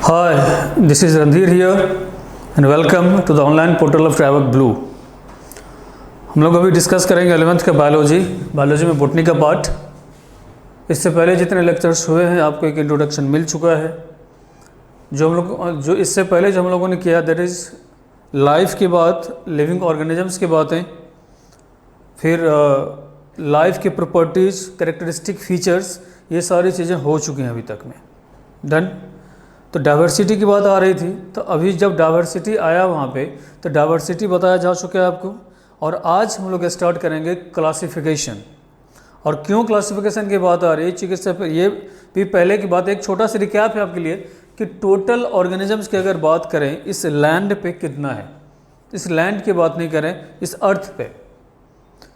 Hi, this is Randhir here and welcome to the online portal of Travac Blue। हम लोग अभी discuss करेंगे 11th का biology में बोटनी का पार्ट। इससे पहले जितने लेक्चर्स हुए हैं आपको एक इंट्रोडक्शन मिल चुका है। जो इससे पहले जो हम लोगों ने किया दैट इज़ लाइफ की बात, लिविंग ऑर्गेनिजम्स की बातें, फिर लाइफ के प्रॉपर्टीज़, कैरेक्टरिस्टिक फीचर्स, ये सारी चीज़ें हो चुकी हैं अभी तक में। डन। तो डाइवर्सिटी की बात आ रही थी, तो अभी जब डाइवर्सिटी आया वहाँ पे तो डाइवर्सिटी बताया जा चुका है आपको। और आज हम लोग स्टार्ट करेंगे क्लासिफिकेशन। और क्यों क्लासिफिकेशन की बात आ रही है, चिकित्सा पर ये भी पहले की बात, एक छोटा सा रिकैप है आपके लिए कि टोटल ऑर्गेनिजम्स की अगर बात करें इस लैंड पे कितना है। इस लैंड की बात नहीं करें, इस अर्थ पे,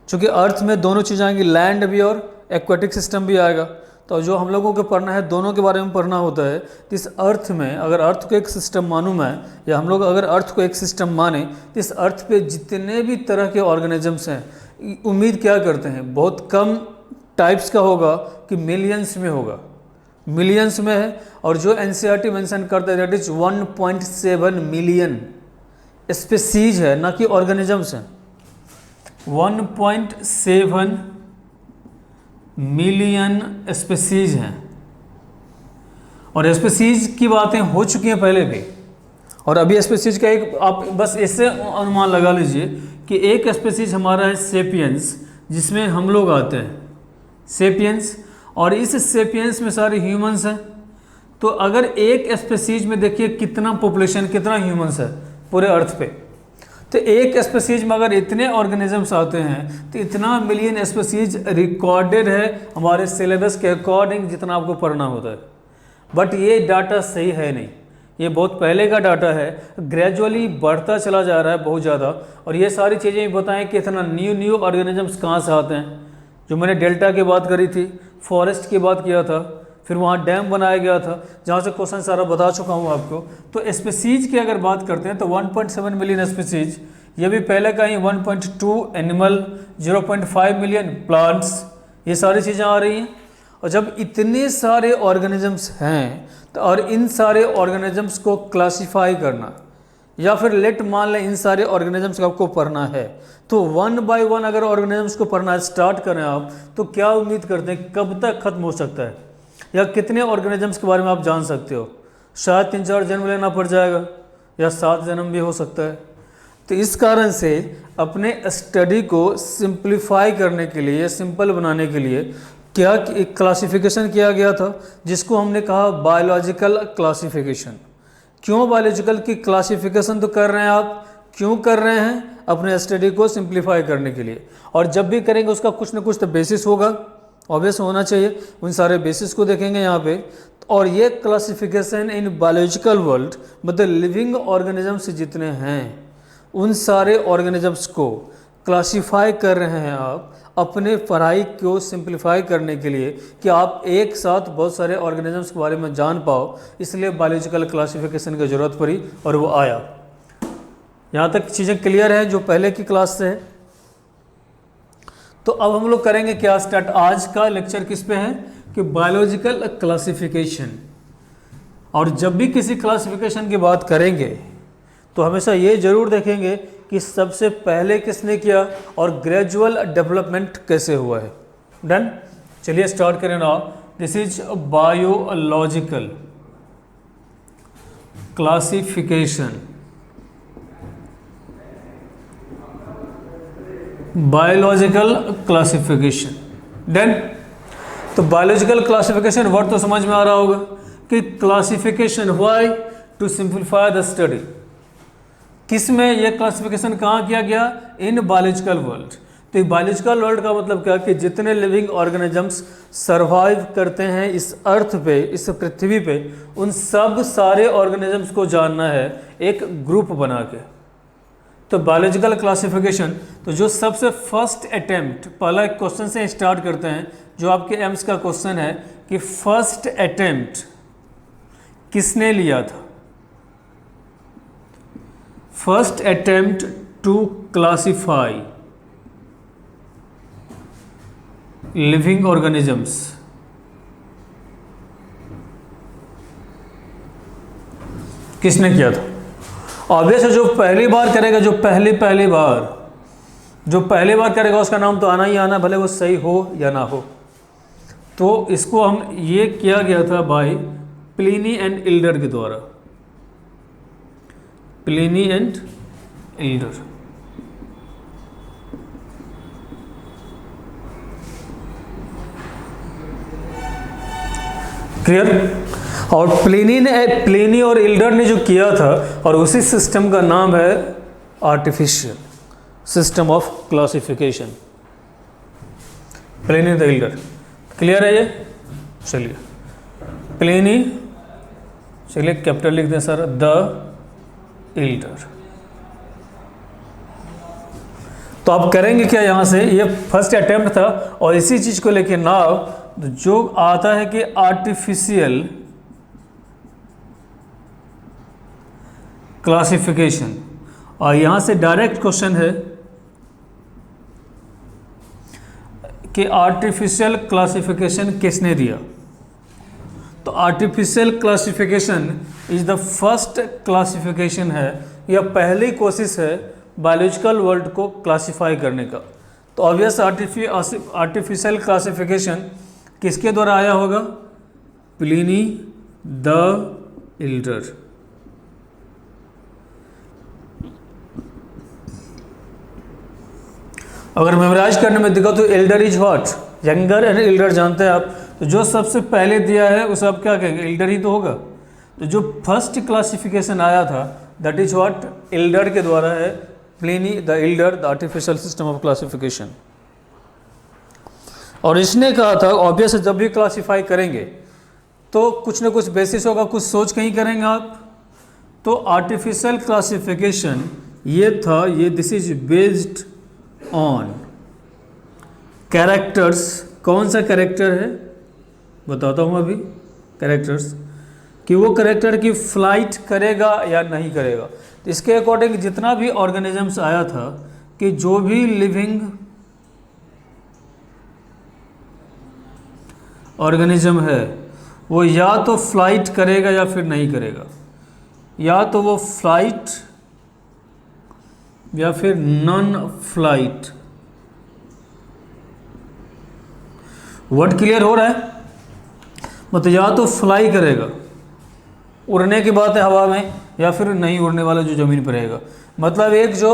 चूँकि अर्थ में दोनों चीज़ आएंगी, लैंड भी और एक्वेटिक सिस्टम भी आएगा। तो जो हम लोगों को पढ़ना है दोनों के बारे में पढ़ना होता है। तो इस अर्थ में अगर अर्थ को एक सिस्टम मानूं मैं, या हम लोग अगर अर्थ को एक सिस्टम माने, तो इस अर्थ पे जितने भी तरह के ऑर्गेनिजम्स हैं, उम्मीद क्या करते हैं बहुत कम टाइप्स का होगा कि मिलियंस में होगा, मिलियंस में है। और जो एनसीईआरटी मेंशन करता है दैट इज 1.7 मिलियन स्पीसीज है, ना कि ऑर्गेनिजम्स हैं। 1.7 मिलियन स्पीसीज हैं। और स्पीसीज की बातें हो चुकी हैं पहले भी। और अभी स्पीसीज का एक आप बस इससे अनुमान लगा लीजिए कि एक स्पीसीज हमारा है सेपियंस, जिसमें हम लोग आते हैं, सेपियंस। और इस सेपियंस में सारे ह्यूमंस हैं। तो अगर एक स्पीसीज में देखिए कितना पॉपुलेशन, कितना ह्यूमंस है पूरे अर्थ पे। तो एक स्पीसीज में अगर इतने ऑर्गेनिजम्स आते हैं तो इतना मिलियन स्पीसीज रिकॉर्डेड है हमारे सिलेबस के अकॉर्डिंग, जितना आपको पढ़ना होता है। बट ये डाटा सही है नहीं, ये बहुत पहले का डाटा है, ग्रेजुअली बढ़ता चला जा रहा है बहुत ज़्यादा। और ये सारी चीज़ें बताएं कि इतना न्यू ऑर्गेनिजम्स कहाँ से आते हैं। जो मैंने डेल्टा की बात करी थी, फॉरेस्ट की बात किया था, फिर वहाँ डैम बनाया गया था, जहाँ से क्वेश्चन सारा बता चुका हूँ आपको। तो स्पीसीज की अगर बात करते हैं तो 1.7 मिलियन स्पीसीज, ये भी पहले का ही 1.2 एनिमल, 0.5 मिलियन प्लांट्स, ये सारी चीज़ें आ रही हैं। और जब इतने सारे ऑर्गेनिजम्स हैं तो और इन सारे ऑर्गेनिजम्स को क्लासीफाई करना, या फिर लेट मान लें इन सारे ऑर्गेनिजम्स को आपको पढ़ना है, तो 1 बाय 1 अगर ऑर्गेनिजम्स को पढ़ना स्टार्ट करें आप, तो क्या उम्मीद करते हैं कब तक खत्म हो सकता है, या कितने ऑर्गेनिजम्स के बारे में आप जान सकते हो। शायद 3-4 जन्म लेना पड़ जाएगा, या 7 जन्म भी हो सकता है। तो इस कारण से अपने स्टडी को सिंप्लीफाई करने के लिए, सिंपल बनाने के लिए क्या एक क्लासिफिकेशन किया गया था, जिसको हमने कहा बायोलॉजिकल क्लासिफिकेशन। क्यों बायोलॉजिकल की क्लासिफिकेशन तो कर रहे हैं आप, क्यों कर रहे हैं, अपने स्टडी को सिंप्लीफाई करने के लिए। और जब भी करेंगे उसका कुछ ना कुछ तो बेसिस होगा, ऑब्वियस होना चाहिए। उन सारे बेसिस को देखेंगे यहाँ पे। और ये क्लासिफिकेशन इन बायोलॉजिकल वर्ल्ड, मतलब लिविंग ऑर्गेनिजम्स जितने हैं उन सारे ऑर्गेनिजम्स को क्लासिफाई कर रहे हैं आप अपने पढ़ाई को सिंप्लीफाई करने के लिए, कि आप एक साथ बहुत सारे ऑर्गेनिजम्स के बारे में जान पाओ। इसलिए बायोलॉजिकल क्लासिफिकेशन की ज़रूरत पड़ी और वो आया। यहाँ तक चीज़ें क्लियर हैं जो पहले की क्लास से है। तो अब हम लोग करेंगे क्या स्टार्ट। आज का लेक्चर किस पे है कि बायोलॉजिकल क्लासिफिकेशन। और जब भी किसी क्लासिफिकेशन की बात करेंगे तो हमेशा ये जरूर देखेंगे कि सबसे पहले किसने किया और ग्रेजुअल डेवलपमेंट कैसे हुआ है। डन। चलिए स्टार्ट करें ना। This is biological classification. Biological classification. Done. तो बायोलॉजिकल क्लासिफिकेशन वर्ड तो समझ में आ रहा होगा कि classification, why, to simplify the study. किस में ये क्लासिफिकेशन कहाँ किया गया, इन बायोलॉजिकल वर्ल्ड। तो बायोलॉजिकल वर्ल्ड का मतलब क्या कि जितने लिविंग ऑर्गेनिजम्स सरवाइव करते हैं इस अर्थ पे, इस पृथ्वी पे, उन सब सारे ऑर्गेनिजम्स को जानना है एक ग्रुप बना के। तो बायोलॉजिकल क्लासिफिकेशन, तो जो सबसे फर्स्ट अटेम्प्ट, पहला एक क्वेश्चन से स्टार्ट करते हैं जो आपके एम्स का क्वेश्चन है कि फर्स्ट अटेम्प्ट किसने लिया था। First attempt to classify living organisms किसने किया था? ऑब्वियस है, जो पहली बार करेगा, जो पहली बार करेगा उसका नाम तो आना ही आना, भले वो सही हो या ना हो। तो इसको हम ये किया गया था बाय प्लिनी एंड इल्डर के द्वारा, प्लिनी एंड इल्डर। क्लियर? और प्लिनी और इल्डर ने जो किया था, और उसी सिस्टम का नाम है artificial system of classification, Pliny the elder. Clear है ये? चलिए प्लिनी, चलिए कैपिटल लिख दें सर, द इल्डर। तो आप करेंगे क्या यहाँ से, ये फर्स्ट अटेम्प्ट था, और इसी चीज़ को लेके नाउ जो आता है कि आर्टिफिशियल क्लासिफिकेशन, और यहाँ से डायरेक्ट क्वेश्चन है कि आर्टिफिशियल क्लासिफिकेशन किसने दिया? तो artificial classification is the first classification है, या पहली कोशिश है बायोलॉजिकल वर्ल्ड को क्लासिफाई करने का। तो ऑब्वियस आर्टिफिशियल क्लासिफिकेशन किसके द्वारा आया होगा? Pliny the elder. अगर मेमोराइज करने में दिखा तो Elder is what, younger and Elder जानते हैं आप, तो जो सबसे पहले दिया है उसे आप क्या कहेंगे? एल्डर ही तो होगा। तो जो फर्स्ट क्लासिफिकेशन आया था दैट इज व्हाट, एल्डर के द्वारा है, Pliny the Elder, the artificial system of classification. और इसने कहा था ऑब्वियस जब भी क्लासिफाई करेंगे तो कुछ ना कुछ बेसिस होगा, कुछ सोच कहीं करेंगे आप। तो आर्टिफिशियल क्लासिफिकेशन ये था, ये this is based on characters. कौन सा कैरेक्टर है बताता हूँ अभी, कैरेक्टर्स, कि वो कैरेक्टर की फ्लाइट करेगा या नहीं करेगा। तो इसके अकॉर्डिंग जितना भी ऑर्गेनिजम्स आया था कि जो भी लिविंग ऑर्गेनिज्म है वो या तो फ्लाइट करेगा या फिर नहीं करेगा, या तो वो फ्लाइट या फिर नॉन फ्लाइट। वर्ड क्लियर हो रहा है? मतलब या तो फ्लाई करेगा, उड़ने की बात है हवा में, या फिर नहीं उड़ने वाला जो ज़मीन पर रहेगा। मतलब एक जो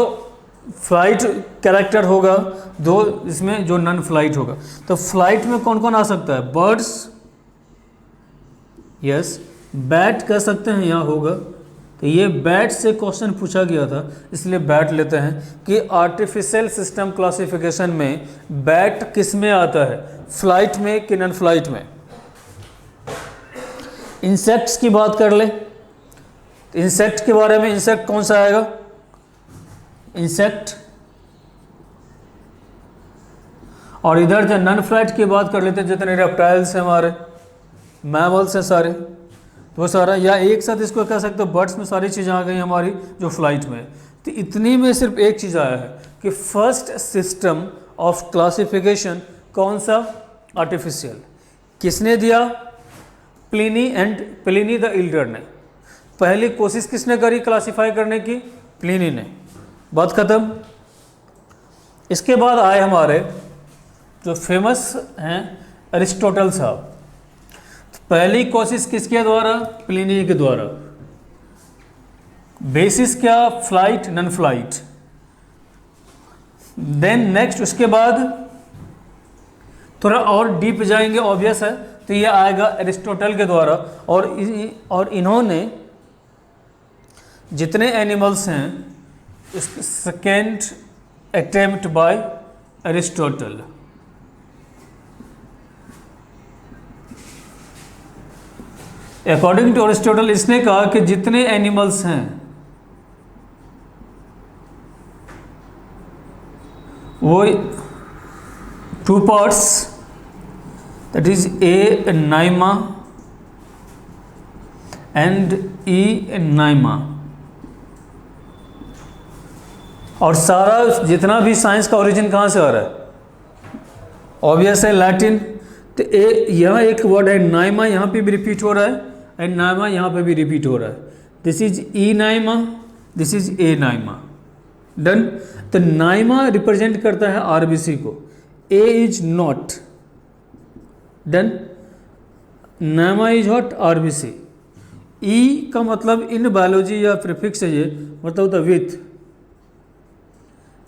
फ्लाइट कैरेक्टर होगा, दो इसमें जो नॉन फ्लाइट होगा। तो फ्लाइट में कौन कौन आ सकता है? बर्ड्स, यस, बैट कह सकते हैं यहाँ होगा। तो ये बैट से क्वेश्चन पूछा गया था, इसलिए बैट लेते हैं कि आर्टिफिशियल सिस्टम क्लासिफिकेशन में बैट किस में आता है, फ्लाइट में कि नॉन फ्लाइट में। इंसेक्ट्स की बात कर ले, इंसेक्ट के बारे में, इंसेक्ट कौन सा आएगा? इंसेक्ट। और इधर जो नॉन फ्लाइट की बात कर लेते हैं, जितने रेप्टाइल्स हैं हमारे, मैमल्स हैं सारे, तो वो सारा, या एक साथ इसको कह सकते हो बर्ड्स में सारी चीज़ें आ गई हमारी जो फ्लाइट में। तो इतनी में सिर्फ एक चीज़ आया है कि फर्स्ट सिस्टम ऑफ क्लासिफिकेशन कौन सा? आर्टिफिशियल। किसने दिया? प्लिनी द इल्डर ने। पहली कोशिश किसने करी क्लासिफाई करने की? प्लिनी ने। बात खत्म। इसके बाद आए हमारे जो फेमस हैं अरिस्टोटल साहब। पहली कोशिश किसके द्वारा? प्लिनी के द्वारा। बेसिस क्या? Flight, non flight. Then next उसके बाद थोड़ा और डीप जाएंगे, ऑब्वियस है, तो ये आएगा अरिस्टोटल के द्वारा। और इन्होंने जितने एनिमल्स हैं उसके second attempt by Aristotle. According to Aristotle इसने कहा कि जितने एनिमल्स हैं वो two parts, that is anaima and enaima. और सारा जितना भी साइंस का ओरिजिन कहाँ से आ रहा है? ऑब्वियस है लैटिन। तो यहाँ एक वर्ड है नाइमा, यहाँ पे भी रिपीट हो रहा है, एंड नाइमा यहाँ पे भी रिपीट हो रहा है। This is enaima, this is anaima. Done. तो नाइमा रिप्रेजेंट करता है आरबीसी को, A is not. Done. Naima is what, RBC. E का मतलब इन बायोलॉजी या प्रीफिक्स है ये, मतलब होता है with.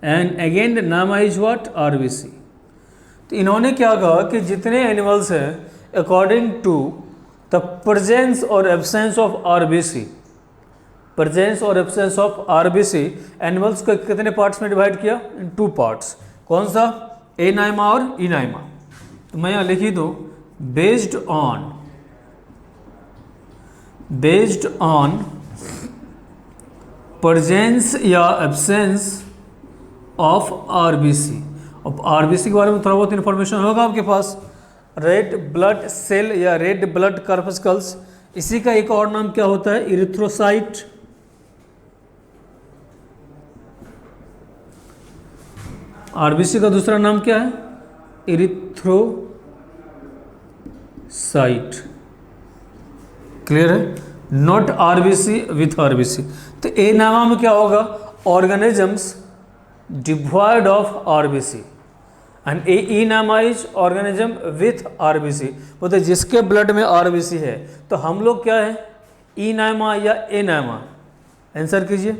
And again Naima is what, RBC. तो इन्होंने क्या कहा कि जितने एनिमल्स हैं अकॉर्डिंग टू द प्रेजेंस और एब्सेंस ऑफ आरबीसी, प्रेजेंस और एब्सेंस ऑफ आरबीसी, एनिमल्स को कितने पार्ट्स में डिवाइड किया, इन 2 पार्ट्स। कौन सा, ए नाइमा और ई नाइमा। तो मैं यहाँ लिख ही दूँ, बेस्ड ऑन प्रेजेंस या एब्सेंस ऑफ आरबीसी। अब आरबीसी के बारे में थोड़ा बहुत इन्फॉर्मेशन होगा आपके पास। रेड ब्लड सेल या रेड ब्लड कार्पस्कल्स, इसी का एक और नाम क्या होता है, इरिथ्रोसाइट। आरबीसी का दूसरा नाम क्या है, इरिथ्रोसाइट। क्लियर है, नॉट आरबीसी विथ आरबीसी। तो ए नामा में क्या होगा, organisms devoid of RBC, and enaima is organism with RBC. बोलते जिसके ब्लड में आरबीसी है, तो हम लोग क्या है, ई नामा या ए नामा। आंसर कीजिए।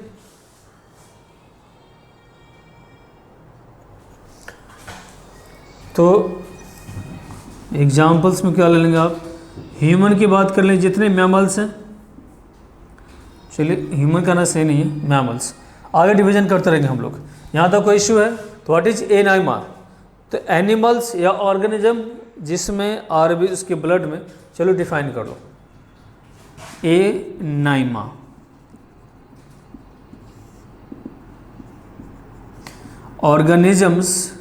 तो एग्जाम्पल्स में क्या ले लेंगे आप, ह्यूमन की बात कर लें, जितने मैमल्स हैं, चलिए ह्यूमन का ना सही नहीं है, मैमल्स। आगे डिवीजन करते रहेंगे हम लोग, यहाँ तक कोई इश्यू है। तो व्हाट इज ए नाइमा, तो एनिमल्स या ऑर्गेनिज्म जिसमें आरबी उसके ब्लड में, चलो डिफाइन कर लो। Anaima, organisms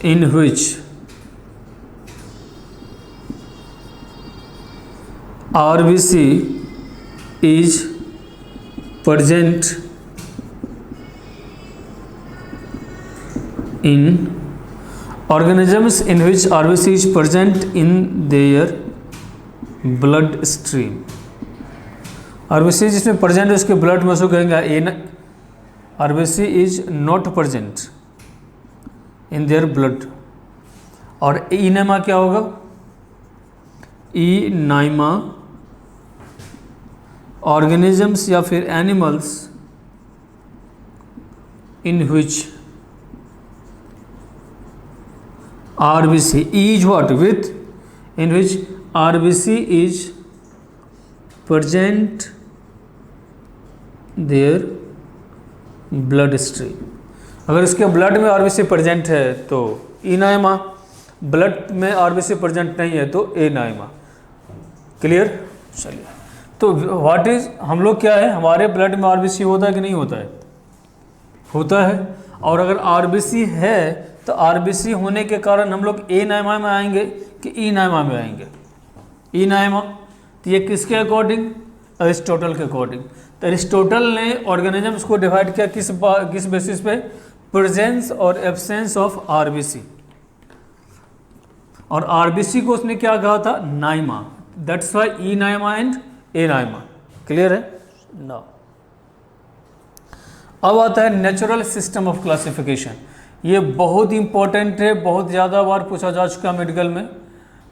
in which RBC is present in organisms in which RBC is present in their blood stream। RBC जिसमें प्रेजेंट है उसके ब्लड में, उसको कहेंगे RBC is not present in their blood. और ई नाइमा क्या होगा, ई नाइमा ऑर्गेनिजम्स या फिर animals in which RBC is what, with, in which RBC is present their blood stream. अगर इसके ब्लड में आरबीसी प्रेजेंट है तो ई नाइमा, ब्लड में आरबीसी प्रेजेंट नहीं है तो ए नाइमा। क्लियर। चलिए, तो व्हाट इज, हम लोग क्या है, हमारे ब्लड में आरबीसी होता है कि नहीं होता है, होता है। और अगर आरबीसी है तो आरबीसी होने के कारण हम लोग ए नाइमा में आएंगे कि ई नाइमा में आएंगे, ई नाइमा। तो ये किसके अकॉर्डिंग, अरिस्टोटल के अकॉर्डिंग। तो अरिस्टोटल ने ऑर्गेनिजम्स को डिवाइड किया किस बेसिस पे, प्रेजेंस और एब्सेंस ऑफ आरबीसी। और आरबीसी को उसने क्या कहा था, Naima. That's why E Naima and A Naima. Clear है ना। अब आता है नेचुरल सिस्टम ऑफ क्लासिफिकेशन। ये बहुत इंपॉर्टेंट है, बहुत ज़्यादा बार पूछा जा चुका मेडिकल में,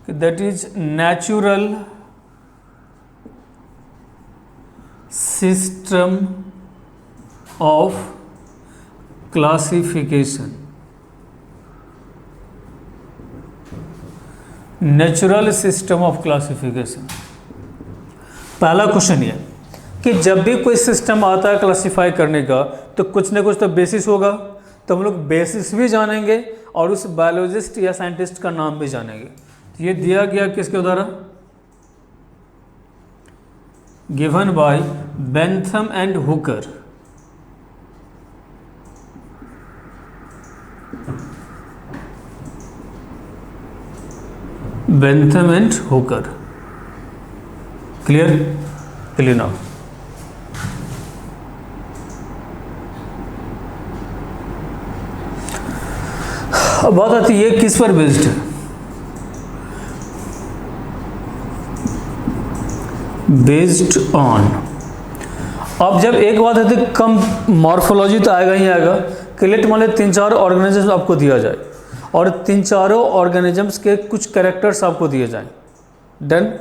कि that is natural system of classification. Natural system of classification. पहला क्वेश्चन ये कि जब भी कोई सिस्टम आता है क्लासिफाई करने का, तो कुछ ना कुछ तो बेसिस होगा। तो हम लोग बेसिस भी जानेंगे और उस बायोलॉजिस्ट या साइंटिस्ट का नाम भी जानेंगे। तो ये दिया गया किसके द्वारा, given by Bentham and Hooker. Bentham and Hooker. Clear, clear now. अब बात आती है किस पर बेस्ड है। Based on. अब जब एक बात है तो कम मॉर्फोलॉजी तो आएगा ही आएगा कि लेट मान लो 3-4 ऑर्गेनिजम्स आपको दिया जाए और 3-4 ऑर्गेनिजम्स के कुछ कैरेक्टर्स आपको दिए जाएं, डन।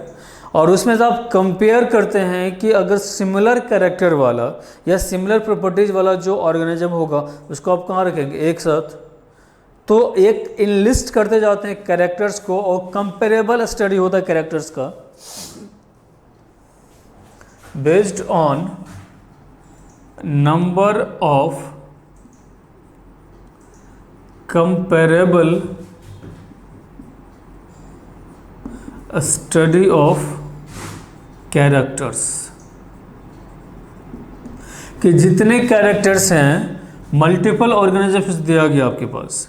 और उसमें से आप कंपेयर करते हैं कि अगर सिमिलर कैरेक्टर वाला या सिमिलर प्रॉपर्टीज वाला जो ऑर्गेनिज्म होगा उसको आप कहाँ रखेंगे, एक साथ। तो एक इन लिस्ट करते जाते हैं कैरेक्टर्स को और कंपेरेबल स्टडी होता है कैरेक्टर्स का based on number of comparable study of characters, कि जितने कैरेक्टर्स हैं मल्टीपल ऑर्गेनिजम्स दिया गया आपके पास।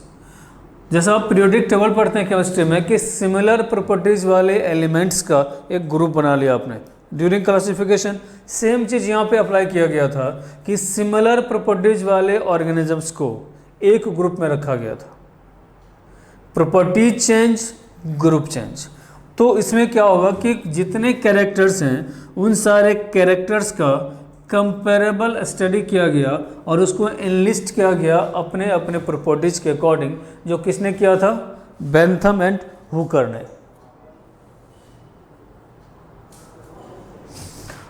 जैसा आप पीरियोडिक टेबल पढ़ते हैं केमिस्ट्री में कि सिमिलर प्रॉपर्टीज वाले एलिमेंट्स का एक ग्रुप बना लिया आपने ड्यूरिंग क्लासिफिकेशन। सेम चीज़ यहाँ पे अप्लाई किया गया था कि सिमिलर प्रॉपर्टीज वाले ऑर्गेनिजम्स को एक ग्रुप में रखा गया था। Properties change, group change. तो इसमें क्या होगा कि जितने कैरेक्टर्स हैं उन सारे कैरेक्टर्स का कंपेरेबल स्टडी किया गया और उसको एनलिस्ट किया गया अपने अपने प्रॉपर्टीज के अकॉर्डिंग, जो किसने किया था, बेंथम एंड हुकर ने।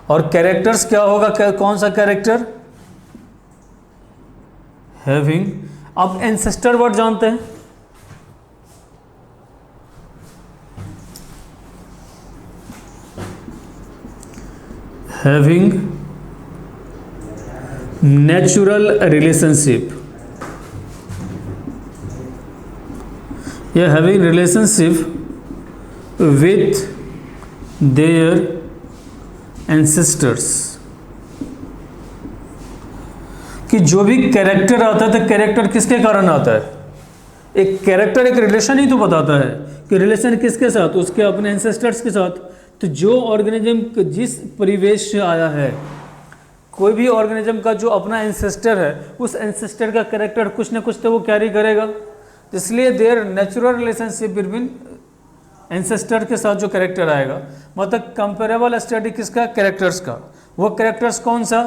और कैरेक्टर्स क्या होगा, कौन सा कैरेक्टर, हैविंग। आप एंसेस्टर वर्ड जानते हैं, हैविंग नेचुरल रिलेशनशिप या having relationship with their ancestors. कि जो भी कैरेक्टर आता है तो कैरेक्टर किसके कारण आता है, एक कैरेक्टर एक रिलेशन ही तो बताता है कि रिलेशन किसके साथ, उसके अपने एंसेस्टर्स के साथ। तो जो ऑर्गेनिज्म जिस परिवेश से आया है, कोई भी ऑर्गेनिज्म का जो अपना एंसेस्टर है उस एंसेस्टर का कैरेक्टर कुछ ना कुछ तो वो कैरी करेगा। इसलिए there natural relationship between ancestor के साथ जो कैरेक्टर आएगा, मतलब कंपेरेबल स्टडी किसका, कैरेक्टर्स का। वो कैरेक्टर्स कौन सा,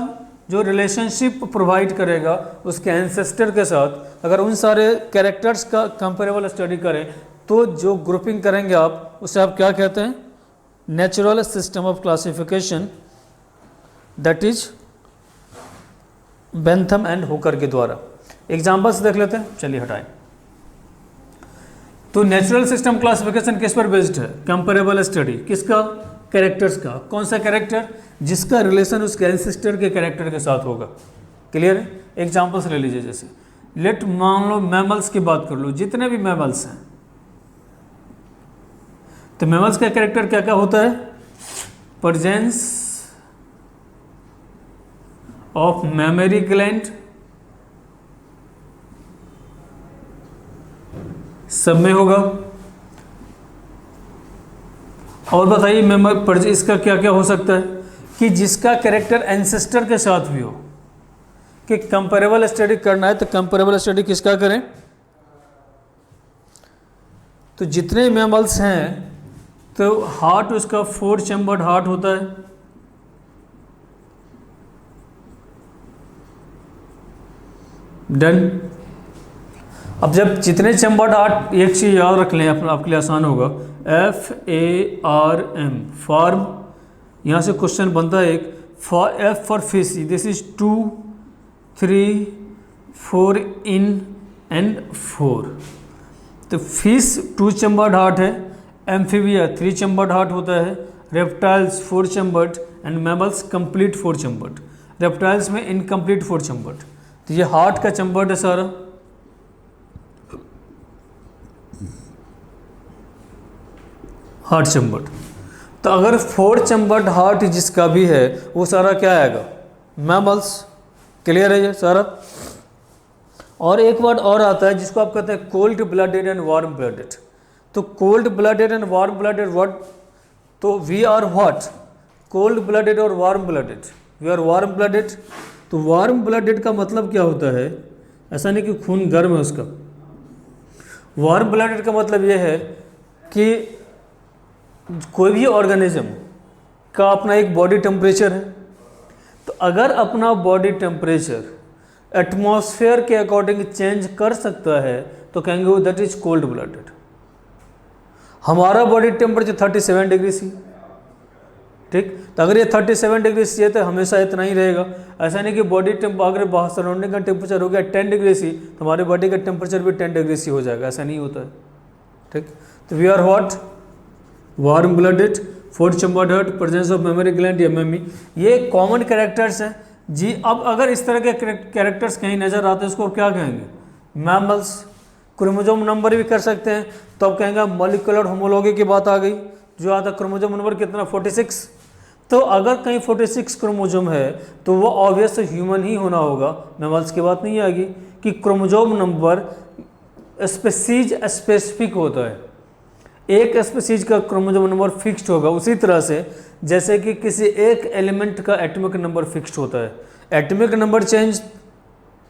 जो रिलेशनशिप प्रोवाइड करेगा उसके एंसेस्टर के साथ। अगर उन सारे कैरेक्टर्स का कंपेरेबल स्टडी करें तो जो ग्रुपिंग करेंगे आप, उसे आप क्या कहते हैं, natural system of classification, that is Bentham and Hooker के द्वारा। एग्जाम्पल्स देख लेते हैं, चलिए हटाएं। तो नेचुरल सिस्टम क्लासिफिकेशन किस पर बेस्ड है, कंपेरेबल स्टडी किसका, कैरेक्टर्स का। कौन सा कैरेक्टर, जिसका रिलेशन उसके एंसेस्टर के कैरेक्टर के साथ होगा। क्लियर है। एग्जाम्पल्स ले लीजिए, जैसे लेट मान लो मैमल्स की बात कर लो, जितने भी मैमल्स हैं, तो मैमल्स का कैरेक्टर क्या क्या होता है, प्रेजेंस ऑफ मेमोरी ग्लैंड, सब में होगा। और बताइए मेमोरी इसका क्या क्या हो सकता है, कि जिसका कैरेक्टर एंसेस्टर के साथ भी हो। कि कंपेरेबल स्टडी करना है तो कंपेरेबल स्टडी किसका करें, तो जितने मैमल्स हैं तो हार्ट उसका 4 चैम्बर्ड हार्ट होता है। डन। अब जब जितने चैम्बर्ड हार्ट, एक चीज याद रख लें आपके लिए आसान होगा, FARM फार्म, यहाँ से क्वेश्चन बनता है एक, F for fish, this is 2, 3, 4 in and 4। तो फिश 2 चैम्बर्ड हार्ट है, एम्फीबिया 3 चैम्बर्ड हार्ट होता है, reptiles 4 chambered and mammals complete 4 chambered. Reptiles में इनकम्प्लीट 4 चैम्बर्ड। तो ये हार्ट का चैम्बर्ड है सारा। Heart chambered. तो अगर 4 चैम्बर्ड हार्ट जिसका भी है वो सारा क्या आएगा, मैमल्स। क्लियर है ये सारा। और एक वर्ड और आता है जिसको आप कहते हैं cold blooded and warm blooded. तो cold blooded and warm blooded word, तो we are what, cold blooded और warm blooded, we are warm blooded. तो वार्म ब्लडेड का मतलब क्या होता है, ऐसा नहीं कि खून गर्म है उसका। वार्म ब्लडेड का मतलब ये है कि कोई भी ऑर्गेनिज्म का अपना एक बॉडी टेम्परेचर है। तो अगर अपना बॉडी टेम्परेचर एटमॉस्फेयर के अकॉर्डिंग चेंज कर सकता है तो कहेंगे वो दैट इज कोल्ड ब्लडेड। हमारा बॉडी टेम्परेचर 37 डिग्री सी, ठीक, तो अगर ये 37 डिग्री सी तो हमेशा इतना ही रहेगा। ऐसा नहीं कि बॉडी अगर बाहर सराउंडिंग का टेम्परेचर हो गया 10 डिग्री सी तो हमारे बॉडी का टेम्परेचर भी 10 डिग्री सी हो जाएगा, ऐसा नहीं होता है, ठीक। तो we are what, warm blooded, fourth chambered heart, presence of memory gland या मेमी, ये कॉमन कैरेक्टर्स हैं जी। अब अगर इस तरह के कैरेक्टर्स कहीं नज़र आते हैं उसको क्या कहेंगे, मैमल्स। क्रोमोसोम नंबर भी कर सकते हैं, तो अब कहेंगे मॉलिक्यूलर होमोलॉजी की बात आ गई, जो आता क्रोमोसोम नंबर कितना 46। तो अगर कहीं 46 क्रोमोसोम है तो वो ऑब्वियस ह्यूमन ही होना होगा, मैमल्स की बात नहीं आएगी कि क्रोमोसोम नंबर स्पेसीज स्पेसिफिक होता है, एक स्पेसीज का क्रोमोसोम नंबर फिक्स्ड होगा। उसी तरह से जैसे कि किसी एक एलिमेंट का एटॉमिक नंबर फिक्स्ड होता है, एटॉमिक नंबर चेंज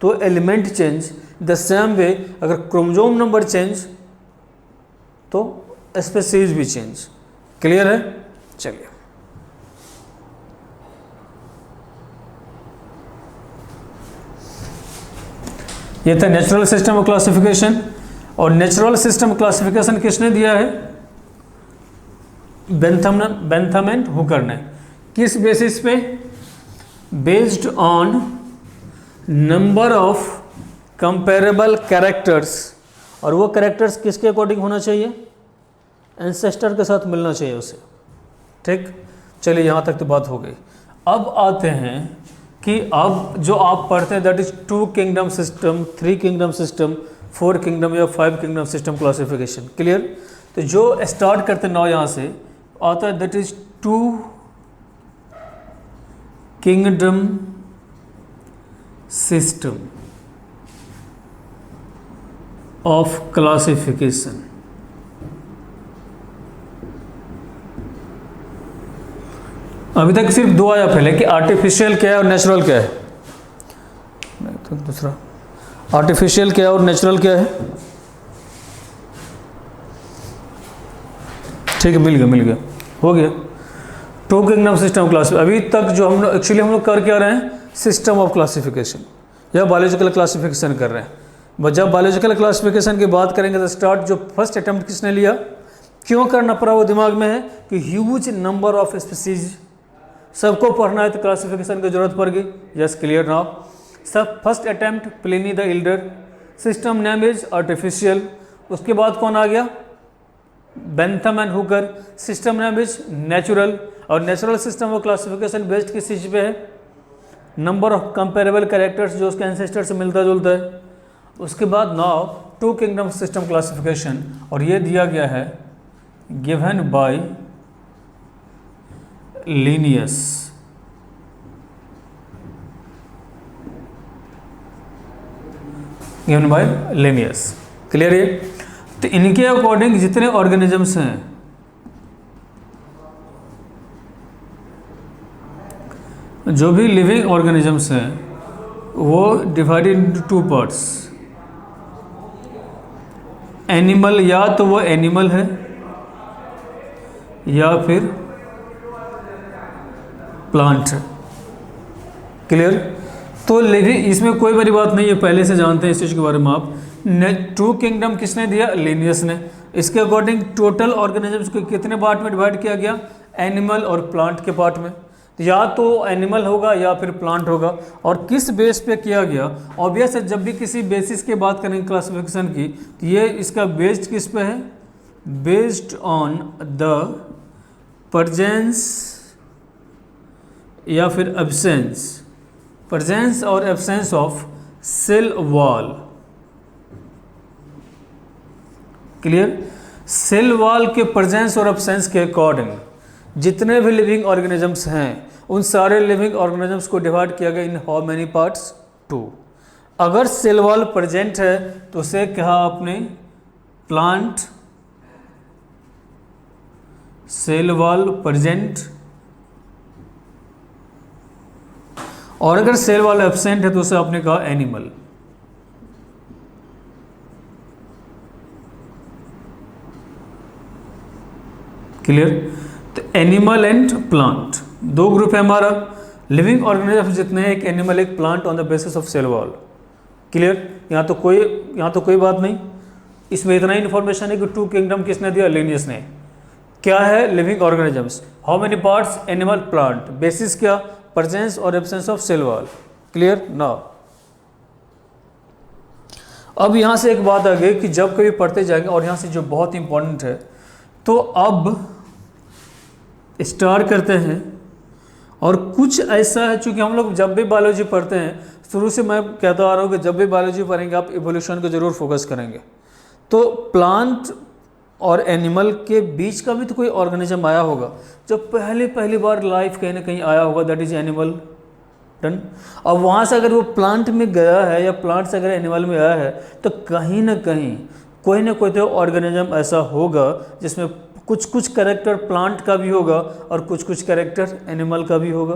तो element change, the same way अगर क्रोमोसोम नंबर चेंज तो स्पेसीज भी चेंज। क्लियर है? चलिए, ये था नेचुरल सिस्टम ऑफ क्लासिफिकेशन। और नेचुरल सिस्टम क्लासिफिकेशन किसने दिया है? बेंथम एंड हुकर ने। किस बेसिस पे? Based on number of comparable characters. और वो कैरेक्टर्स किसके अकॉर्डिंग होना चाहिए? एंसेस्टर के साथ मिलना चाहिए उसे, ठीक। चलिए, यहाँ तक तो बात हो गई। अब आते हैं कि अब जो आप पढ़ते हैं that is 2 kingdom system, 3 kingdom system, 4 kingdom या 5 किंगडम सिस्टम क्लासिफिकेशन। क्लियर? तो जो स्टार्ट करते हैं 9 यहाँ से आता है that is 2 kingdom system of classification. अभी तक सिर्फ 2 आया पहले कि आर्टिफिशियल क्या है और नेचुरल क्या है। नहीं तो दूसरा आर्टिफिशियल क्या है और नेचुरल क्या है। ठीक है, मिल गया, हो गया। 2 किंगडम सिस्टम क्लास। अभी तक जो हम लोग एक्चुअली कर क्या रहे हैं, सिस्टम ऑफ क्लासिफिकेशन या बायोलॉजिकल क्लासिफिकेशन कर रहे हैं। जब बायोलॉजिकल क्लासिफिकेशन की बात करेंगे तो स्टार्ट जो फर्स्ट अटेम्प्ट किसने लिया, क्यों करना पड़ा, वो दिमाग में है कि ह्यूज नंबर ऑफ स्पीसीज, सबको पढ़ना है तो क्लासिफिकेशन की जरूरत पड़ गई। Yes, clear now. सब first attempt Pliny the Elder, system name is artificial. उसके बाद कौन आ गया, Bentham and Hooker, system name is natural. और natural system of classification based किस चीज़ पे है, नंबर ऑफ कंपेरेबल कैरेक्टर्स जो उसके एंसेस्टर से मिलता जुलता है। उसके बाद नाउ 2 किंगडम सिस्टम क्लासिफिकेशन, और ये दिया गया है given by Linnaeus. Given by Linnaeus. Clear है? तो इनके अकॉर्डिंग जितने ऑर्गेनिजम्स हैं, जो भी लिविंग ऑर्गेनिजम्स हैं, वो डिवाइडेड इनटू 2 पार्ट्स। एनिमल, या तो वो एनिमल है या फिर प्लांट है। क्लियर? तो लिविंग, इसमें कोई बड़ी बात नहीं है, पहले से जानते हैं इस चीज़ के बारे में आप। 2 किंगडम किसने दिया, लीनियस ने। इसके अकॉर्डिंग टोटल ऑर्गेनिजम्स को कितने पार्ट में डिवाइड किया गया, एनिमल और प्लांट के पार्ट में। या तो एनिमल होगा या फिर प्लांट होगा। और किस बेस पे किया गया, ऑब्वियस है जब भी किसी बेसिस की बात करेंगे क्लासिफिकेशन की, तो ये इसका बेस्ड किस पे है, बेस्ड ऑन द प्रेजेंस या फिर एब्सेंस, प्रेजेंस और absence of cell wall. Clear? Cell wall के प्रेजेंस और एब्सेंस के अकॉर्डिंग जितने भी लिविंग ऑर्गेनिजम्स हैं, उन सारे लिविंग ऑर्गेनिजम्स को डिवाइड किया गया इन हाउ मेनी पार्ट्स, 2। अगर सेल वॉल प्रेजेंट है तो उसे कहा आपने प्लांट, सेल वॉल प्रेजेंट। और अगर सेल वॉल एब्सेंट है तो उसे आपने कहा एनिमल। क्लियर? तो एनिमल एंड प्लांट। दो ग्रुप है हमारा, लिविंग ऑर्गेनिज्म जितने हैं, एक एनिमल एक plant on the basis of cell wall. Clear, यहाँ तो कोई बात नहीं, इसमें इतना ही इन्फॉर्मेशन है कि टू किंगडम किसने दिया, लिनियस ने। क्या है living organisms, how many parts, animal plant, basis क्या, प्रेजेंस और absence of cell wall. Clear ना। अब यहाँ से एक बात आ गई कि जब कभी पढ़ते जाएंगे, और यहाँ से जो बहुत इंपॉर्टेंट है, तो अब स्टार्ट करते हैं। और कुछ ऐसा है, चूँकि हम लोग जब भी बायोलॉजी पढ़ते हैं, शुरू से मैं कहता आ रहा हूँ कि जब भी बायोलॉजी पढ़ेंगे आप इवोल्यूशन को ज़रूर फोकस करेंगे। तो प्लांट और एनिमल के बीच का भी तो कोई ऑर्गेनिज्म आया होगा, जब पहली बार लाइफ कहीं ना कहीं आया होगा, दैट इज एनिमल। डन। अब वहाँ से अगर वो प्लांट में गया है या प्लांट से अगर एनिमल में आया है, तो कहीं ना कहीं कोई ना कोई तो ऑर्गेनिज्म ऐसा होगा जिसमें कुछ कैरेक्टर प्लांट का भी होगा और कुछ कैरेक्टर एनिमल का भी होगा।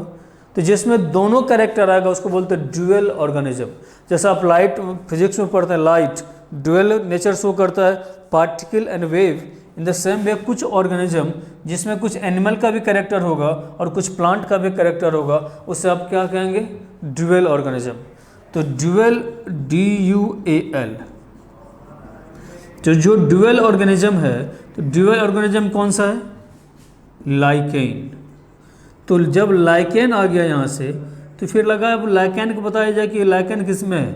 तो जिसमें दोनों कैरेक्टर आएगा उसको बोलते हैं ड्यूअल ऑर्गेनिज्म। जैसा आप लाइट फिजिक्स में पढ़ते हैं, लाइट ड्यूअल नेचर शो करता है, particle and wave. In the same way कुछ ऑर्गेनिज्म जिसमें कुछ एनिमल का भी कैरेक्टर होगा और कुछ प्लांट का भी कैरेक्टर होगा, उसे आप क्या कहेंगे, ड्यूअल ऑर्गेनिज्म। तो ड्यूअल DUAL, जो ड्यूअल ऑर्गेनिज्म है, तो ड्यूअल ऑर्गेनिज्म कौन सा है, लाइकेन। तो जब लाइकेन आ गया यहाँ से, तो फिर लगा अब लाइकेन को बताया जाए कि लाइकेन किस में है,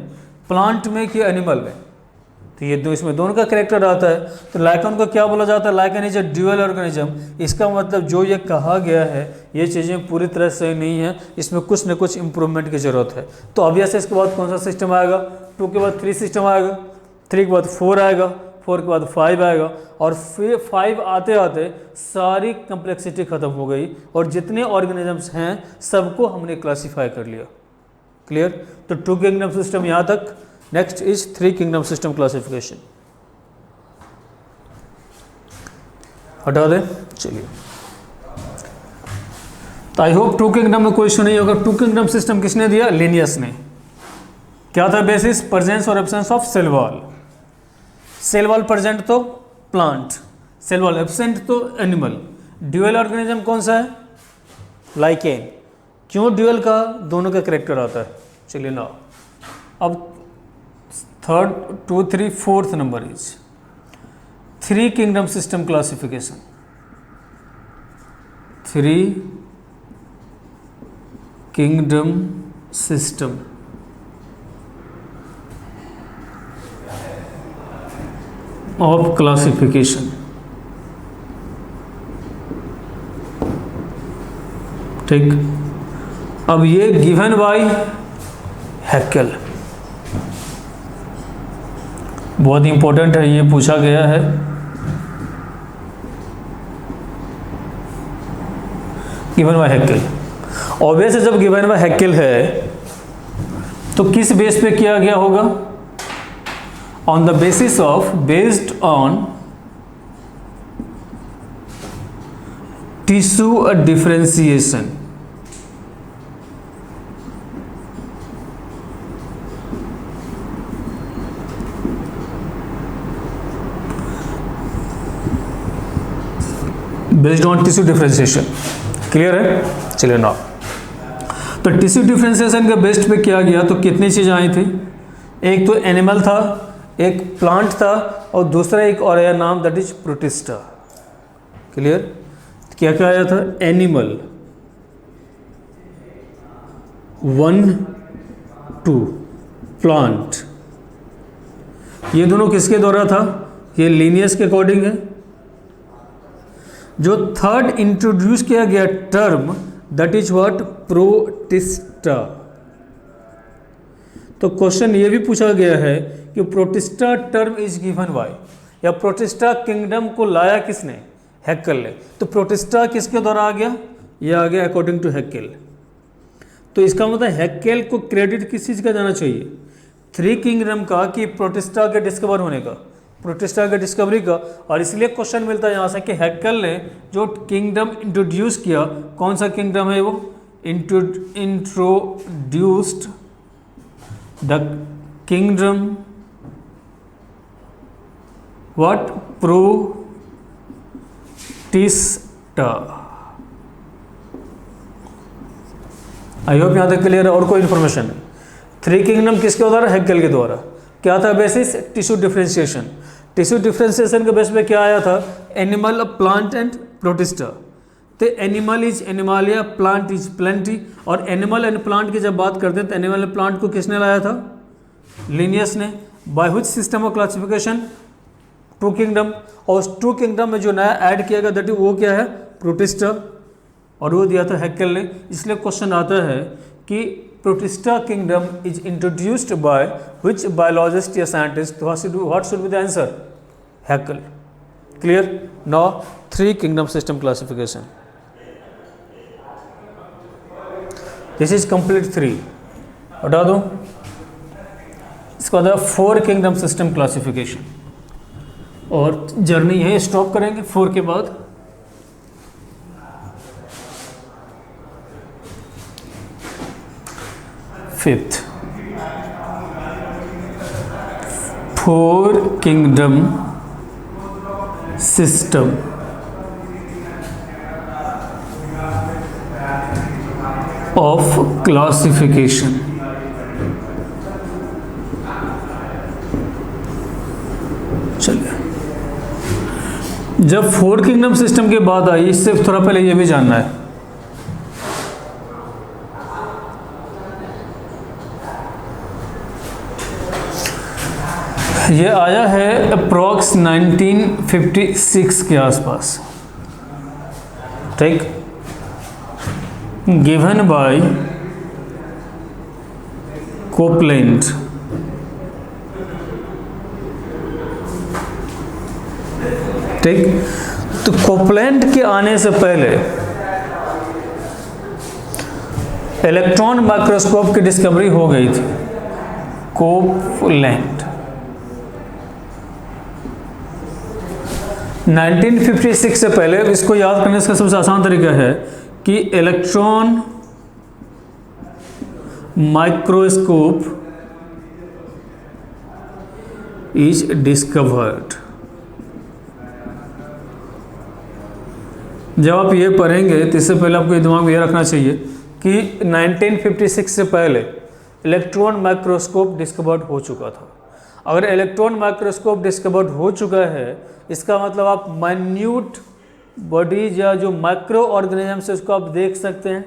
प्लांट में कि एनिमल में। तो ये इसमें दोनों का कैरेक्टर आता है। तो लाइकेन को क्या बोला जाता है, lichen is a dual organism. इसका मतलब जो ये कहा गया है, ये चीज़ें पूरी तरह सही नहीं है, इसमें कुछ न कुछ इंप्रूवमेंट की ज़रूरत है। तो ऑब्वियस इसके बाद कौन सा सिस्टम आएगा, 2 के बाद 3 सिस्टम आएगा, 3 के बाद 4 आएगा, 4 के बाद 5 आएगा, और फिर 5 आते आते सारी कम्प्लेक्सिटी ख़त्म हो गई और जितने ऑर्गेनिजम्स हैं सबको हमने क्लासीफाई कर लिया। क्लियर। तो 2 किंगडम सिस्टम यहाँ तक। Next is 3 kingdom system classification. हटा दें, चलिए। तो आई होप 2 किंगडम में कोई इशू नहीं होगा। 2 किंगडम सिस्टम किसने दिया, लिनियस ने। क्या था बेसिस, प्रेजेंस और absence of cell wall. Cell wall present तो प्लांट, सेल वॉल एब्सेंट तो एनिमल। ड्यूअल ऑर्गेनिज्म कौन सा है, लाइकेन। क्यों ड्यूअल का, दोनों का कैरेक्टर आता है। चलिए ना, अब 3rd, 2, 3, 4th number is 3 kingdom system classification. 3 kingdom system of classification. ठीक। अब ये गिवन बाय हैकेल, बहुत इंपॉर्टेंट है, ये पूछा गया है। गिवन बाय हैकेल, ऑब्वियस जब गिवन बाय हैकेल है तो किस बेस पे किया गया होगा, on the basis of, based on tissue differentiation. Based on tissue differentiation. Clear है। चलिए ना, तो टिश्यू डिफरेंशिएशन के बेस्ट पे किया गया, तो कितनी चीज़ें आई थी, एक तो एनिमल था, एक प्लांट था, और दूसरा एक और आया नाम, दैट इज प्रोटिस्टा। क्लियर। क्या क्या आया था, एनिमल 1, 2, प्लांट। ये दोनों किसके द्वारा था, ये लीनियस के अकॉर्डिंग है। जो थर्ड इंट्रोड्यूस किया गया term, that is what, protista. तो क्वेश्चन ये भी पूछा गया है कि protista term is given by, या प्रोटिस्टा किंगडम को लाया किसने, हैकेल ने। तो प्रोटिस्टा किसके द्वारा आ गया, ये आ गया अकॉर्डिंग टू हैकेल। तो इसका मतलब हैकेल को क्रेडिट किस चीज़ का जाना चाहिए, 3 किंगडम का, कि प्रोटिस्टा के डिस्कवर होने का, प्रोटिस्टा के डिस्कवरी का। और इसलिए क्वेश्चन मिलता है यहाँ से कि हैकेल ने जो किंगडम इंट्रोड्यूस किया, कौन सा किंगडम है वो, introduced the kingdom what, protista. I hope यहाँ तक क्लियर है, और कोई इन्फॉर्मेशन नहीं। 3 किंगडम किसके द्वारा? हैकेल के द्वारा। क्या था basis? Tissue differentiation. Tissue differentiation के बेस पे क्या आया था? Animal, plant and Protista. तो animal is Animalia, plant is Plantae. और एनिमल एंड प्लांट की जब बात करते हैं तो एनिमल एंड प्लांट को किसने लाया था? लिनियस ने। By which system of classification? 2 kingdom. और उस 2 किंगडम में जो नया ऐड किया गया दैट वो क्या है? प्रोटिस्टा, और वो दिया था हैकेल ने। इसलिए क्वेश्चन आता है कि Protista kingdom is introduced by which biologist या scientist? What should be the answer? Haeckel. Clear? Now 3 kingdom system classification, this is complete 3। हटा दो। इसके बाद 4 किंगडम सिस्टम क्लासिफिकेशन, और जर्नी यही स्टॉप करेंगे 4 के बाद। Fifth, 4 kingdom system of classification. चलिए, जब 4 किंगडम सिस्टम की बात आई, इससे थोड़ा पहले ये भी जानना है, ये आया है अप्रॉक्स 1956 के आसपास, ठीक, गिवन बाय कोपलैंड। ठीक, तो कोपलैंड के आने से पहले इलेक्ट्रॉन माइक्रोस्कोप की डिस्कवरी हो गई थी। कोपलैंड 1956 से पहले, इसको याद करने का सबसे आसान तरीका है कि इलेक्ट्रॉन माइक्रोस्कोप इज डिस्कवर्ड। जब आप ये पढ़ेंगे तो इससे पहले आपको दिमाग में ये रखना चाहिए कि 1956 से पहले इलेक्ट्रॉन माइक्रोस्कोप डिस्कवर्ड हो चुका था। अगर इलेक्ट्रॉन माइक्रोस्कोप डिस्कवर्ड हो चुका है, इसका मतलब आप माइन्यूट बॉडीज या जो माइक्रो ऑर्गेनिजम्स है उसको आप देख सकते हैं,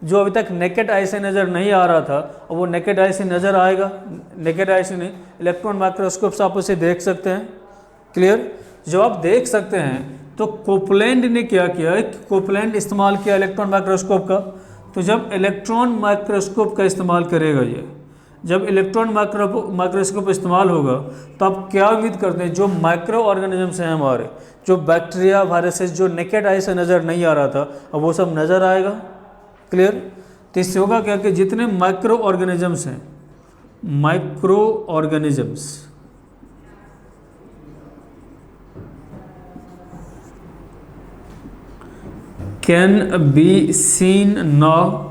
जो अभी तक नेकेड आई से नज़र नहीं आ रहा था, और वो नेकेड आई से नज़र आएगा। नेकेड आई से नहीं, इलेक्ट्रॉन माइक्रोस्कोप से आप उसे देख सकते हैं। क्लियर? जो आप देख सकते हैं, तो कोपलैंड ने क्या किया? कोपलैंड इस्तेमाल किया इलेक्ट्रॉन माइक्रोस्कोप का। तो जब इलेक्ट्रॉन माइक्रोस्कोप का इस्तेमाल करेगा, ये जब इलेक्ट्रॉन माइक्रोस्कोप इस्तेमाल होगा, तो आप क्या उम्मीद करते हैं? जो माइक्रो ऑर्गेनिजम्स हैं हमारे, जो बैक्टीरिया, वायरसेस, जो नेकेड आई से नज़र नहीं आ रहा था, अब वो सब नज़र आएगा। क्लियर? तो इससे होगा क्या कि जितने माइक्रो ऑर्गेनिजम्स हैं, micro organisms can be seen now.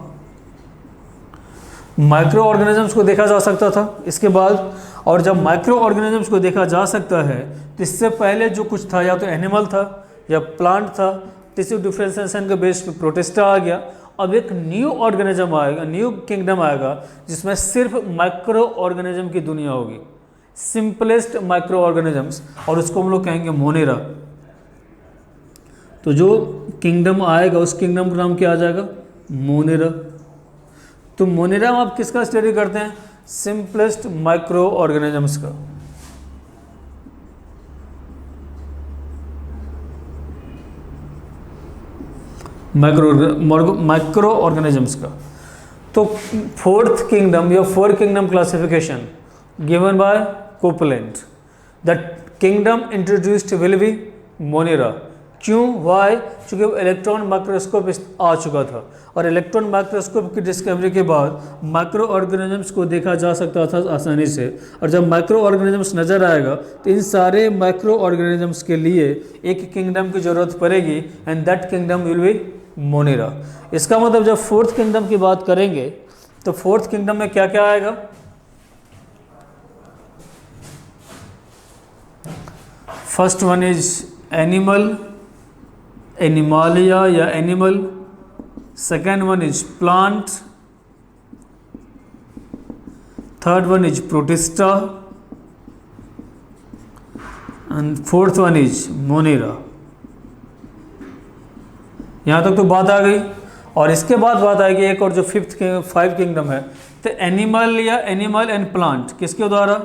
Micro organisms को देखा जा सकता था इसके बाद, और जब माइक्रो ऑर्गेनिजम्स को देखा जा सकता है, तो इससे पहले जो कुछ था, या तो एनिमल था या प्लांट था। टिश्यू डिफ्रेंशिएशन के बेस पे प्रोटिस्टा आ गया। अब एक न्यू ऑर्गेनिज्म आएगा, न्यू किंगडम आएगा, जिसमें सिर्फ माइक्रो ऑर्गेनिज्म की दुनिया होगी, सिंपलेस्ट माइक्रो ऑर्गेनिजम्स, और उसको हम लोग कहेंगे मोनेरा। तो जो किंगडम आएगा, उस किंगडम का नाम क्या आ जाएगा? मोनेरा। तो मोनेरा में आप किसका स्टडी करते हैं? सिंपलेस्ट माइक्रो ऑर्गेनिजम्स का। माइक्रो ऑर्गेनिजम्स का। तो 4th किंगडम या 4 kingdom classification given by Copeland. The kingdom introduced will be Monera. क्यों? वाई? चूँकि इलेक्ट्रॉन माइक्रोस्कोप आ चुका था, और इलेक्ट्रॉन माइक्रोस्कोप की डिस्कवरी के बाद माइक्रो ऑर्गेनिजम्स को देखा जा सकता था आसानी से। और जब माइक्रो ऑर्गेनिजम्स नज़र आएगा, तो इन सारे माइक्रो ऑर्गेनिजम्स के लिए एक किंगडम की ज़रूरत पड़ेगी, and that kingdom will be Monera. इसका मतलब जब 4th किंगडम की बात करेंगे, तो 4th किंगडम में क्या क्या आएगा? First one is animal, Animalia या animal. Second one is plant, third one is Protista and fourth one is Monera. यहाँ तक तो बात आ गई। और इसके बाद बात आएगी एक और जो फिफ्थ फाइव किंगडम है, तो एनिमल या एनिमल एंड प्लांट किसके द्वारा?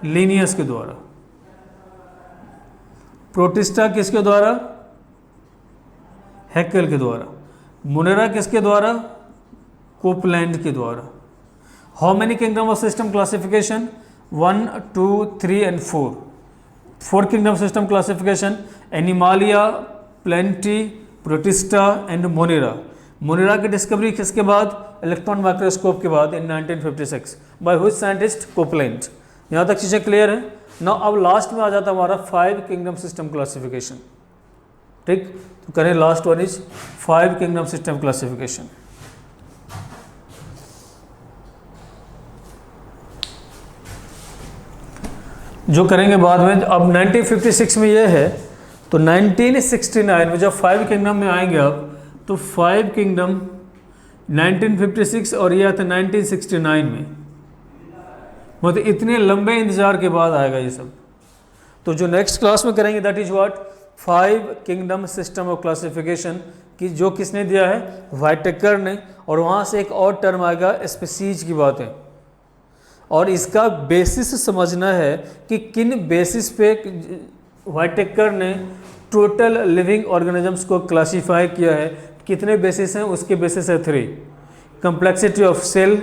लिनियस के द्वारा। प्रोटिस्टा किसके द्वारा? हैकेल के द्वारा। मोनेरा किसके द्वारा? कोपलैंड के द्वारा। How many kingdom of system classification? 1, 2, 3 and 4। 4 kingdom system classification, Animalia, plenty, protista and Monera. Monera की डिस्कवरी किसके बाद? इलेक्ट्रॉन माइक्रोस्कोप के बाद इन 1956 बाय हुच साइंटिस्ट? कोपलैंड। यहाँ तक चीज़ें क्लियर है ना। अब लास्ट में आ जाता है हमारा 5 किंगडम सिस्टम क्लासिफिकेशन। ठीक, तो करें last one is 5 kingdom system classification. जो करेंगे बाद में। अब 1956 में ये है, तो 1969 में जब 5 किंगडम में आएंगे अब, तो 5 किंगडम 1956 और यह था 1969 में, मतलब इतने लंबे इंतजार के बाद आएगा ये सब। तो जो नेक्स्ट क्लास में करेंगे that is what 5 kingdom system of classification की, जो किसने दिया है? व्हाइटेकर ने। और वहाँ से एक और टर्म आएगा स्पीसीज की बात है, और इसका बेसिस समझना है कि किन बेसिस पे व्हाइटेकर ने टोटल लिविंग ऑर्गेनिजम्स को क्लासीफाई किया है। कितने बेसिस हैं? उसके बेसिस है 3, complexity of cell,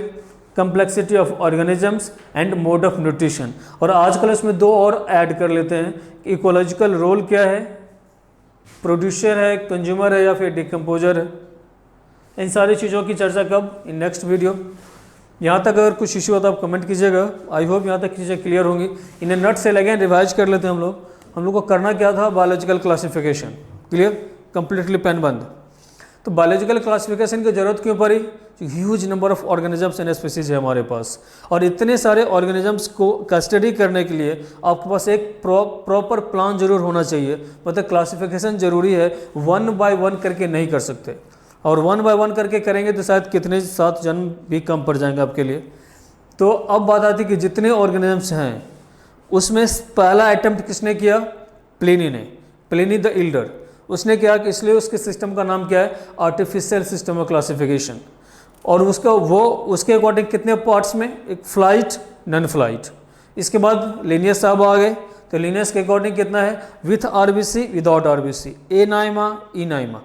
complexity of organisms and mode of nutrition. और आजकल इसमें 2 और ऐड कर लेते हैं, इकोलॉजिकल रोल क्या है, प्रोड्यूसर है, कंज्यूमर है या फिर डिकम्पोजर है। इन सारी चीज़ों की चर्चा कब? In next video. यहाँ तक अगर कुछ इशू हो तो आप कमेंट कीजिएगा। आई होप यहाँ तक चीज़ें क्लियर होंगी। इन्हें नट से अगेन रिवाइज कर लेते हैं हम लोग को करना क्या था? Biological classification. Clear? Completely pen बंद। तो बायोलॉजिकल क्लासिफिकेशन की जरूरत क्यों पड़ी? Huge number of organisms and species है हमारे पास, और इतने सारे ऑर्गेनिजम्स को कस्टडी करने के लिए आपके पास एक प्रॉपर प्लान जरूर होना चाहिए। मतलब क्लासिफिकेशन जरूरी है, 1 बाय 1 करके नहीं कर सकते, और 1 बाय 1 करके करेंगे तो शायद कितने 7 जन्म भी कम पड़ जाएंगे आपके लिए। तो अब बात आती है कि जितने ऑर्गेनिजम्स हैं उसमें पहला अटेम्प्ट किसने किया? प्लिनी ने, प्लिनी द इल्डर। उसने क्या कि इसलिए उसके सिस्टम का नाम क्या है? Artificial system of classification. और उसके अकॉर्डिंग कितने पार्ट्स में? एक फ्लाइट, नॉन फ्लाइट। इसके बाद लिनियस साहब आ गए, तो लिनियस के अकॉर्डिंग कितना है? With RBC, without RBC, A Naima, E Naima.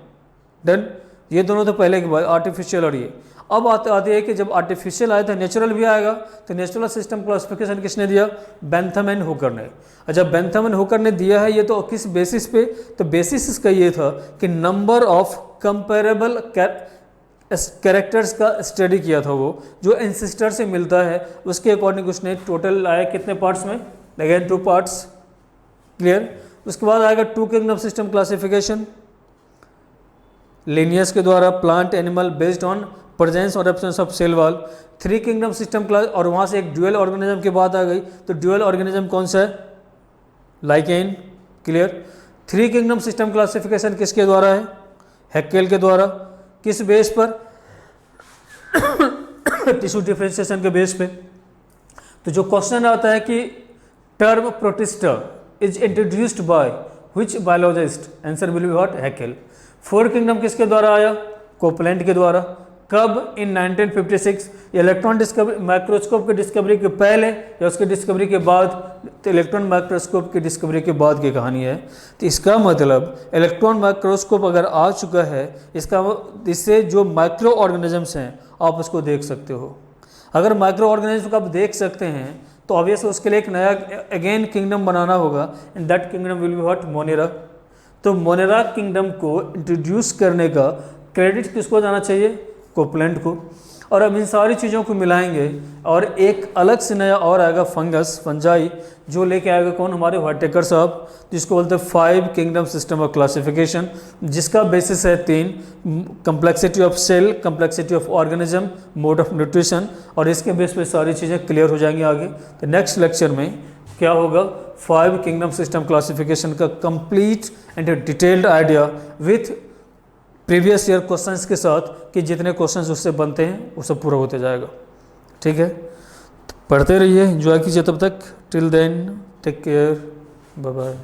Done. ये दोनों तो पहले के बाद आर्टिफिशियल। और ये अब आती है कि जब आर्टिफिशियल आया था नेचुरल भी आएगा। तो नेचुरल सिस्टम क्लासिफिकेशन किसने दिया? बेंथम एंड हुकर ने। जब बेंथम एंड हुकर ने दिया है ये, तो किस बेसिस पे? तो बेसिस इसका ये था कि नंबर ऑफ कंपेरेबल कैरेक्टर्स का स्टडी किया था वो, जो एंसेस्टर से मिलता है, उसके अकॉर्डिंग उसने टोटल आया कितने पार्ट्स में? Again 2 parts. क्लियर? उसके बाद आएगा 2 किंगडम सिस्टम क्लासिफिकेशन लिनियस के द्वारा, plant animal based on presence और absence of cell wall. 3 kingdom system class, और वहाँ से एक ड्यूअल ऑर्गेनिज्म की बात आ गई। तो ड्यूअल ऑर्गेनिज्म कौन सा है? Lichen. Clear? 3 kingdom system classification किसके द्वारा है? हैकेल के द्वारा। किस बेस पर? टिश्यू डिफरेंशिएशन के बेस पे। तो जो क्वेश्चन आता है कि term protista is introduced by which biologist? Answer will be what? Hückel. 4 kingdom किसके द्वारा आया? कोपलैंड के द्वारा। कब? इन 1956। इलेक्ट्रॉन डिस्कवरी माइक्रोस्कोप की डिस्कवरी के पहले या उसकी डिस्कवरी के बाद? तो इलेक्ट्रॉन माइक्रोस्कोप की डिस्कवरी के बाद की कहानी है। तो इसका मतलब इलेक्ट्रॉन माइक्रोस्कोप अगर आ चुका है, इससे जो माइक्रो ऑर्गेनिजम्स हैं आप उसको देख सकते हो। अगर माइक्रो ऑर्गेनिज्म को आप देख सकते हैं तो ऑब्वियसली उसके लिए एक नया अगेन किंगडम बनाना होगा, and that kingdom will be what? Monera. तो मोनेरा किंगडम को इंट्रोड्यूस करने का क्रेडिट किसको जाना चाहिए? कोपलैंड को। और अब इन सारी चीज़ों को मिलाएंगे और एक अलग से नया और आएगा फंजाई, जो लेके आएगा कौन? हमारे व्हाइटेकर साहब, जिसको बोलते हैं 5 किंगडम सिस्टम ऑफ क्लासिफिकेशन, जिसका बेसिस है 3, complexity of cell, complexity of organism, mode of nutrition. और इसके बेस पे सारी चीज़ें क्लियर हो जाएंगी आगे। तो नेक्स्ट लेक्चर में क्या होगा? 5 किंगडम सिस्टम क्लासिफिकेशन का complete and detailed idea with previous year questions के साथ, कि जितने क्वेश्चंस उससे बनते हैं वो सब पूरा होते जाएगा। ठीक है? पढ़ते रहिए, एंजॉय कीजिए तब तक। Till then take care, bye bye.